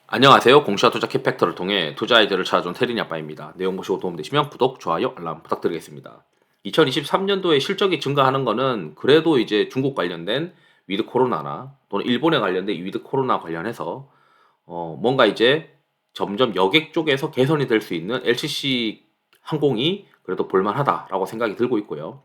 안녕하세요. 공시와 투자 킥팩터를 통해 투자 아이디어를 찾아준 테린이 아빠입니다. 내용 보시고 도움되시면 구독, 좋아요, 알람 부탁드리겠습니다. 2023년도에 실적이 증가하는 거는 그래도 이제 중국 관련된 위드 코로나나 또는 일본에 관련된 위드 코로나 관련해서 뭔가 이제 점점 여객 쪽에서 개선이 될 수 있는 LCC 항공이 그래도 볼만하다라고 생각이 들고 있고요.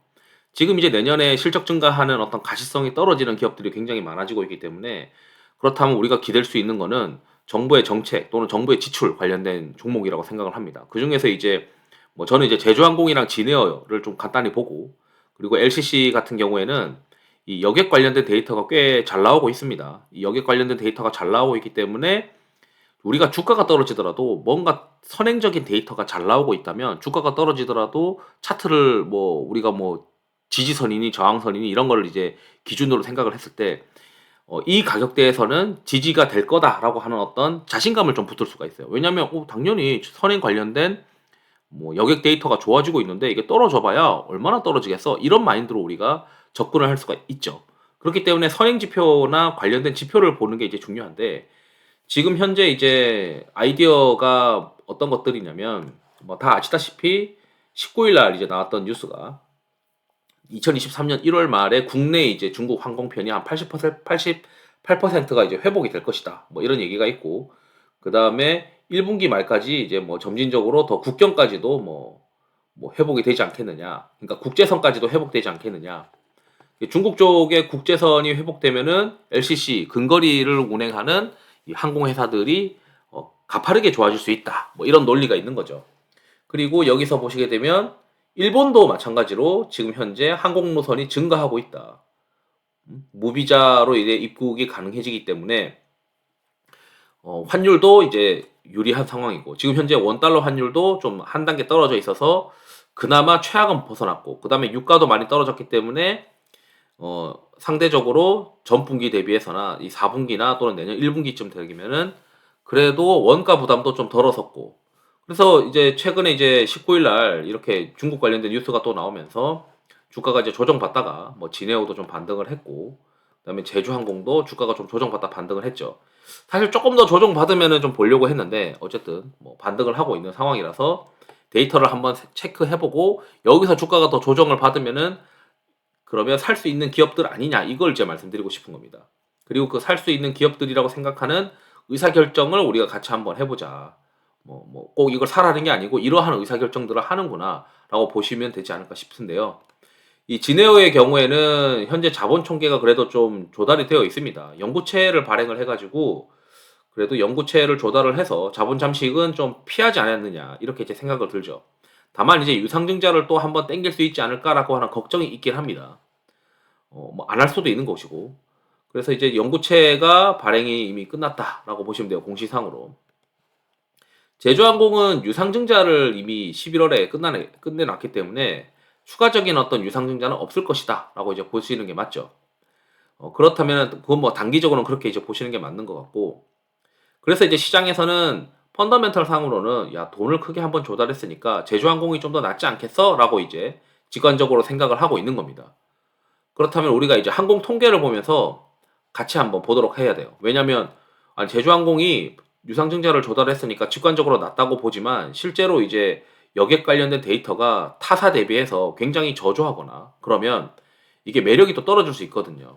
지금 이제 내년에 실적 증가하는 어떤 가시성이 떨어지는 기업들이 굉장히 많아지고 있기 때문에 그렇다면 우리가 기댈 수 있는 거는 정부의 정책 또는 정부의 지출 관련된 종목이라고 생각을 합니다. 그중에서 이제 뭐 저는 이제 제주항공이랑 진에어를 좀 간단히 보고 그리고 LCC 같은 경우에는 이 여객 관련된 데이터가 꽤 잘 나오고 있습니다. 이 여객 관련된 데이터가 잘 나오고 있기 때문에 우리가 주가가 떨어지더라도 뭔가 선행적인 데이터가 잘 나오고 있다면 주가가 떨어지더라도 차트를 뭐 우리가 뭐 지지선이니 저항선이니 이런 걸 이제 기준으로 생각을 했을 때 이 가격대에서는 지지가 될 거다라고 하는 어떤 자신감을 좀 붙을 수가 있어요. 왜냐하면 당연히 선행 관련된 뭐 여객 데이터가 좋아지고 있는데 이게 떨어져 봐야 얼마나 떨어지겠어? 이런 마인드로 우리가 접근을 할 수가 있죠. 그렇기 때문에 선행 지표나 관련된 지표를 보는 게 이제 중요한데 지금 현재 이제 아이디어가 어떤 것들이냐면 뭐 다 아시다시피 19일 날 이제 나왔던 뉴스가 2023년 1월 말에 국내 이제 중국 항공편이 한 80%, 88%가 이제 회복이 될 것이다. 뭐 이런 얘기가 있고, 그 다음에 1분기 말까지 이제 뭐 점진적으로 더 국경까지도 뭐 회복이 되지 않겠느냐. 그러니까 국제선까지도 회복되지 않겠느냐. 중국 쪽의 국제선이 회복되면은 LCC 근거리를 운행하는 이 항공회사들이 가파르게 좋아질 수 있다. 뭐 이런 논리가 있는 거죠. 그리고 여기서 보시게 되면 일본도 마찬가지로 지금 현재 항공 노선이 증가하고 있다. 무비자로 이제 입국이 가능해지기 때문에 환율도 이제 유리한 상황이고 지금 현재 원달러 환율도 좀 한 단계 떨어져 있어서 그나마 최악은 벗어났고 그 다음에 유가도 많이 떨어졌기 때문에 상대적으로 전분기 대비해서나 이 4분기나 또는 내년 1분기쯤 되면은 그래도 원가 부담도 좀 덜어섰고 그래서 이제 최근에 이제 19일 날 이렇게 중국 관련된 뉴스가 또 나오면서 주가가 이제 조정받다가 뭐 진에어도 좀 반등을 했고 그다음에 제주항공도 주가가 좀 조정받다 반등을 했죠. 사실 조금 더 조정받으면은 좀 보려고 했는데 어쨌든 뭐 반등을 하고 있는 상황이라서 데이터를 한번 체크해보고 여기서 주가가 더 조정을 받으면은 그러면 살 수 있는 기업들 아니냐 이걸 이제 말씀드리고 싶은 겁니다. 그리고 그 살 수 있는 기업들이라고 생각하는 의사결정을 우리가 같이 한번 해보자. 꼭 이걸 사라는 게 아니고 이러한 의사결정들을 하는구나라고 보시면 되지 않을까 싶은데요. 이 진에어의 경우에는 현재 자본 총계가 그래도 좀 조달이 되어 있습니다. 연구체를 발행을 해가지고 그래도 연구체를 조달을 해서 자본 잠식은 좀 피하지 않았느냐 이렇게 제 생각을 들죠. 다만 이제 유상증자를 또 한번 땡길 수 있지 않을까라고 하는 걱정이 있긴 합니다. 뭐 안 할 수도 있는 것이고. 그래서 이제 연구체가 발행이 이미 끝났다라고 보시면 돼요. 공시상으로. 제주항공은 유상증자를 이미 11월에 끝내놨기 때문에 추가적인 어떤 유상증자는 없을 것이다라고 이제 보시는 게 맞죠. 그렇다면 그건 뭐 단기적으로는 그렇게 이제 보시는 게 맞는 것 같고. 그래서 이제 시장에서는 펀더멘털 상으로는 야 돈을 크게 한번 조달했으니까 제주항공이 좀 더 낫지 않겠어?라고 이제 직관적으로 생각을 하고 있는 겁니다. 그렇다면 우리가 이제 항공 통계를 보면서 같이 한번 보도록 해야 돼요. 왜냐면 아니 제주항공이 유상증자를 조달했으니까 직관적으로 낮다고 보지만 실제로 이제 여객 관련된 데이터가 타사 대비해서 굉장히 저조하거나 그러면 이게 매력이 또 떨어질 수 있거든요.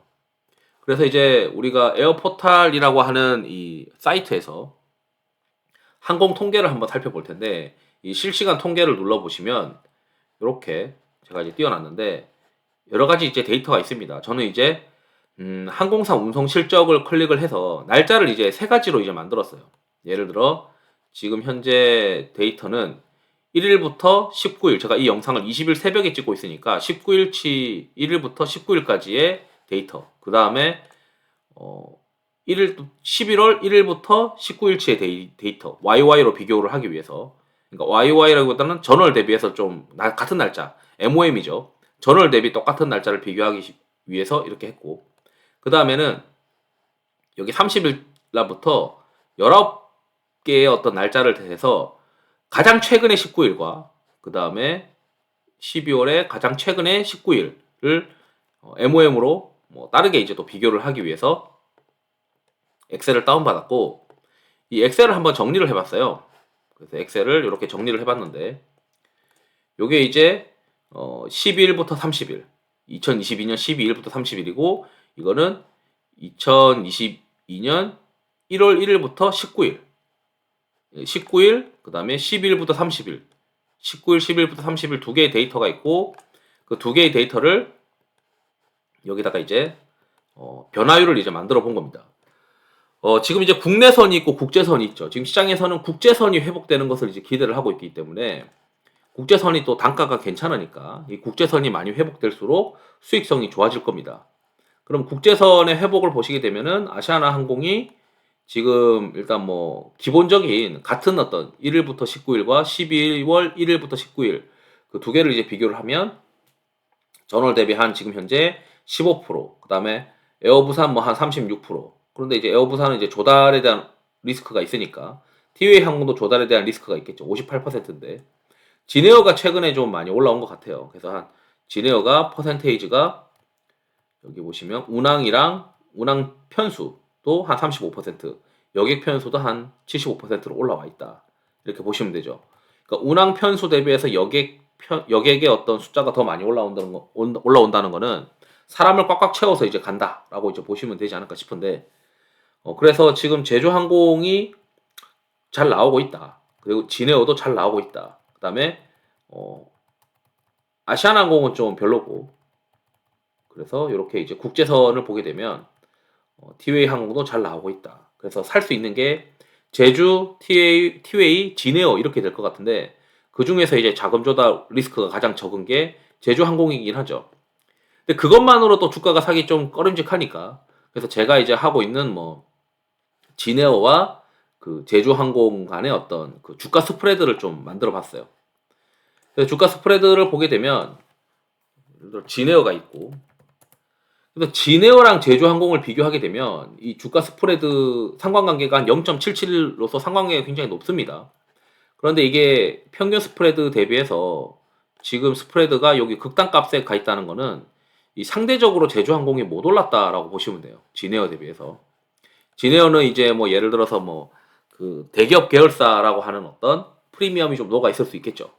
그래서 이제 우리가 에어포탈이라고 하는 이 사이트에서 항공 통계를 한번 살펴볼 텐데 이 실시간 통계를 눌러보시면 이렇게 제가 이제 띄워놨는데 여러 가지 이제 데이터가 있습니다. 저는 이제 항공사 운송 실적을 클릭을 해서 날짜를 이제 세 가지로 이제 만들었어요. 예를 들어 지금 현재 데이터는 1일부터 19일 제가 이 영상을 20일 새벽에 찍고 있으니까 19일치 1일부터 19일까지의 데이터. 그 다음에 1일 11월 1일부터 19일치의 데이터 YY로 비교를 하기 위해서 그러니까 YY라기보다는 전월 대비해서 좀 같은 날짜 MOM이죠. 전월 대비 똑같은 날짜를 비교하기 위해서 이렇게 했고 그 다음에는 여기 30일 날부터 19개의 어떤 날짜를 대해서 가장 최근의 19일과 그 다음에 12월에 가장 최근의 19일을 MOM으로 뭐 다르게 이제 또 비교를 하기 위해서 엑셀을 다운받았고 이 엑셀을 한번 정리를 해봤어요. 그래서 엑셀을 이렇게 정리를 해봤는데 요게 이제 12일부터 30일 2022년 12일부터 30일이고 이거는 2022년 1월 1일부터 19일 19일 그 다음에 10일부터 30일 19일 10일부터 30일 두 개의 데이터가 있고 그 두 개의 데이터를 여기다가 이제 변화율을 이제 만들어 본 겁니다. 지금 이제 국내선이 있고 국제선이 있죠. 지금 시장에서는 국제선이 회복되는 것을 이제 기대를 하고 있기 때문에 국제선이 또 단가가 괜찮으니까 이 국제선이 많이 회복될수록 수익성이 좋아질 겁니다. 그럼 국제선의 회복을 보시게 되면은 아시아나항공이 지금 일단 뭐 기본적인 같은 어떤 1일부터 19일과 12월 1일부터 19일 그 두 개를 이제 비교를 하면 전월 대비 한 지금 현재 15%, 그다음에 에어부산 뭐 한 36%. 그런데 이제 에어부산은 이제 조달에 대한 리스크가 있으니까 티웨이 항공도 조달에 대한 리스크가 있겠죠. 58%인데 진에어가 최근에 좀 많이 올라온 것 같아요. 그래서 한 진에어가 퍼센테이지가 여기 보시면 운항 편수도 한 35%, 여객 편수도 한 75%로 올라와 있다. 이렇게 보시면 되죠. 그러니까 운항 편수 대비해서 여객의 어떤 숫자가 더 많이 올라온다는 거는 사람을 꽉꽉 채워서 이제 간다라고 이제 보시면 되지 않을까 싶은데, 그래서 지금 제주항공이 잘 나오고 있다. 그리고 진에어도 잘 나오고 있다. 그다음에 아시아나항공은 좀 별로고, 그래서 이렇게 이제 국제선을 보게 되면 티웨이 항공도 잘 나오고 있다. 그래서 살 수 있는 게 제주, 티웨이, 진에어 이렇게 될 것 같은데 그 중에서 이제 자금 조달 리스크가 가장 적은 게 제주 항공이긴 하죠. 근데 그것만으로 또 주가가 사기 좀 꺼림직하니까 그래서 제가 이제 하고 있는 뭐 진에어와 그 제주 항공 간의 어떤 그 주가 스프레드를 좀 만들어 봤어요. 그래서 주가 스프레드를 보게 되면 예를 들어 진에어가 있고, 그래서 진에어랑 제주항공을 비교하게 되면 이 주가 스프레드 상관관계가 한 0.77로서 상관관계가 굉장히 높습니다. 그런데 이게 평균 스프레드 대비해서 지금 스프레드가 여기 극단값에 가 있다는 거는 이 상대적으로 제주항공이 못 올랐다라고 보시면 돼요. 진에어 대비해서. 진에어는 이제 뭐 예를 들어서 뭐 그 대기업 계열사라고 하는 어떤 프리미엄이 좀 녹아 있을 수 있겠죠.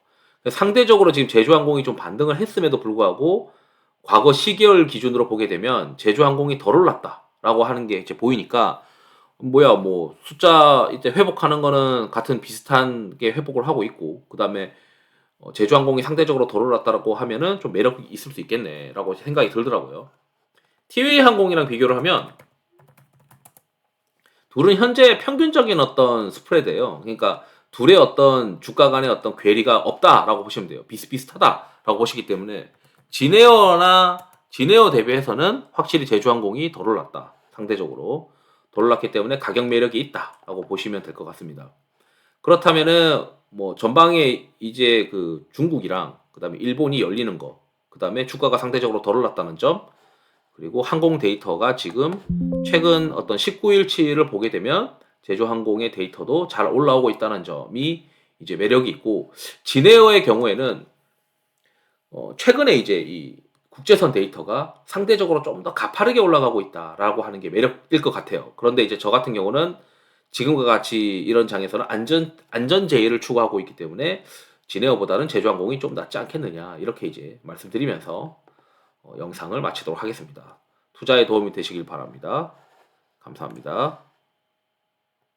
상대적으로 지금 제주항공이 좀 반등을 했음에도 불구하고 과거 시계열 기준으로 보게 되면 제주항공이 덜 올랐다라고 하는 게 이제 보이니까 뭐야 뭐 숫자 이때 회복하는 거는 같은 비슷한 게 회복을 하고 있고, 그다음에 제주항공이 상대적으로 덜 올랐다라고 하면은 좀 매력이 있을 수 있겠네라고 생각이 들더라고요. 티웨이 항공이랑 비교를 하면 둘은 현재 평균적인 어떤 스프레드예요. 그러니까 둘의 어떤 주가 간의 어떤 괴리가 없다라고 보시면 돼요. 비슷비슷하다라고 보시기 때문에 진에어 대비해서는 확실히 제주항공이 덜 올랐다. 상대적으로 덜 올랐기 때문에 가격 매력이 있다라고 보시면 될 것 같습니다. 그렇다면은 뭐 전방에 이제 그 중국이랑 그다음에 일본이 열리는 거, 그다음에 주가가 상대적으로 덜 올랐다는 점, 그리고 항공 데이터가 지금 최근 어떤 19일치를 보게 되면 제주항공의 데이터도 잘 올라오고 있다는 점이 이제 매력이 있고, 진에어의 경우에는 최근에 이제 이 국제선 데이터가 상대적으로 좀 더 가파르게 올라가고 있다라고 하는 게 매력일 것 같아요. 그런데 이제 저 같은 경우는 지금과 같이 이런 장에서는 안전 제의를 추구하고 있기 때문에 진에어보다는 제주항공이 좀 낫지 않겠느냐 이렇게 이제 말씀드리면서 영상을 마치도록 하겠습니다. 투자에 도움이 되시길 바랍니다. 감사합니다.